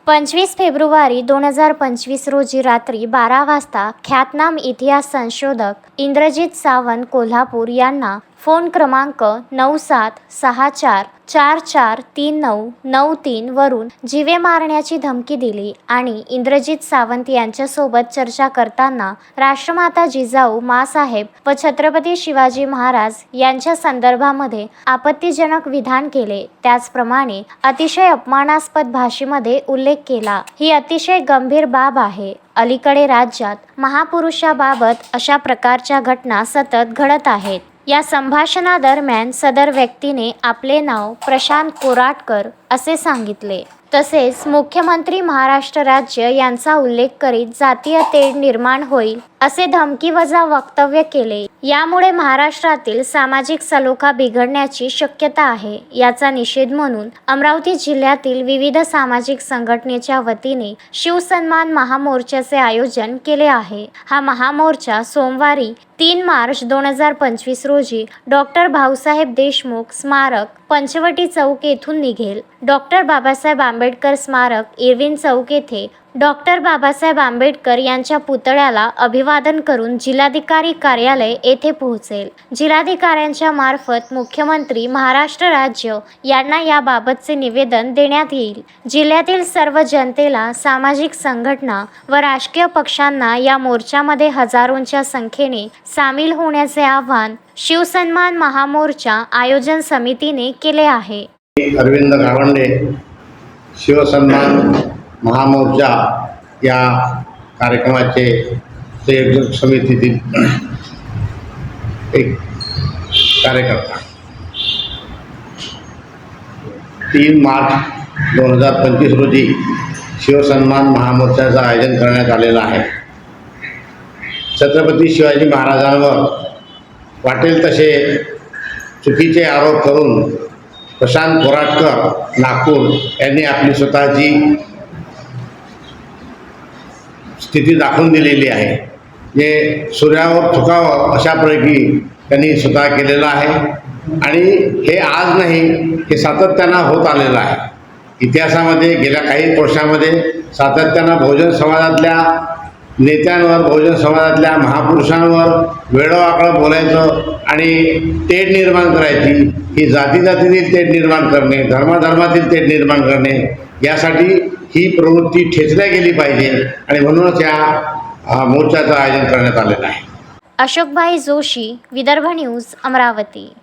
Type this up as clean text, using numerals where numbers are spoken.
25 February 2025 रोजी रात्री 12 वाजता ख्यातनाम इतिहास संशोधक इंद्रजित सावंत कोल्हापूर यांना फोन क्रमांक 9764443993 वरून जीवे मारण्याची धमकी दिली आणि इंद्रजित सावंत यांच्यासोबत चर्चा करताना राष्ट्रमाता जिजाऊ माँसाहेब व छत्रपती शिवाजी महाराज यांच्या संदर्भामध्ये आपत्तिजनक विधान केले। त्याचप्रमाणे अतिशय अपमानास्पद भाषेमध्ये उल्लेख केला। ही अतिशय गंभीर बाब आहे। अलीकडे राज्यात महापुरुषाबाबत अशा प्रकारच्या घटना सतत घडत आहेत। या संभाषणादरम्यान सदर व्यक्तीने आपले नाव प्रशांत कोराटकर असे सांगितले। तसेच मुख्यमंत्री महाराष्ट्र राज्य यांचा उल्लेख करीत जातीय तेढ निर्माण होईल असे धमकीवजा वक्तव्य केले। यामुळे महाराष्ट्रातील सामाजिक सलोखा बिघडण्याची शक्यता आहे। याचा निषेध म्हणून अमरावती जिल्ह्यातील विविध सामाजिक संघटनेच्या वतीने शिवसन्मान महामोर्चाचे आयोजन केले आहे। हा महामोर्चा सोमवारी 3 मार्च 2025 रोजी डॉक्टर भाऊसाहेब देशमुख स्मारक पंचवटी चौक येथून निघेल। डॉक्टर बाबासाहेब आंबेडकर स्मारक इरविन चौक येथे डॉक्टर बाबासाहेब आंबेडकर यांच्या पुतळ्याला अभिवादन करून जिल्हाधिकारी कार्यालय येथे पोहोचेल। जिल्हाधिकाऱ्यांच्या मार्फत मुख्यमंत्री महाराष्ट्र राज्य यांना याबाबतचे निवेदन देण्यात येईल। जिल्ह्यातील सर्व जनतेला, सामाजिक संघटना व राजकीय पक्षांना या मोर्चामध्ये हजारोंच्या संख्येने सामील होण्याचे आवाहन शिवसन्मान महामोर्चा आयोजन समितीने केले आहे। अरविंद गावंडे शिवसन्मान महामोर्चा या कार्यक्रमाचे संयोजक समितीतील एक कार्यकर्ता। 3 मार्च 2025 रोजी शिवसन्मान महामोर्चाचं आयोजन करण्यात आलेलं आहे। छत्रपती शिवाजी महाराजांवर वाटेल तसे चुकीचे आरोप करून प्रशांत कोराटकर नागपूर यांनी आपली स्वतःची स्थिती दाखवून दिलेली आहे। जे सूर्यावर थुकावं अशापैकी त्यांनी स्वतः केलेलं आहे आणि हे आज नाही, हे सातत्यानं होत आलेलं आहे। इतिहासामध्ये गेल्या काही वर्षामध्ये सातत्यानं बहुजन समाजातल्या नेत्यांवर, बहुजन समाजातल्या महापुरुषांवर वेडोवाकडं बोलायचं आणि तेढ निर्माण करायची, ही जातीजातीतील तेढ निर्माण करणे, धर्माधर्मातील तेढ निर्माण करणे, यासाठी ही प्रवृत्ती ठेचल्या गेली पाहिजे आणि म्हणूनच या मोर्चाचं आयोजन करण्यात आलेलं आहे। अशोकभाई जोशी, विदर्भ न्यूज, अमरावती।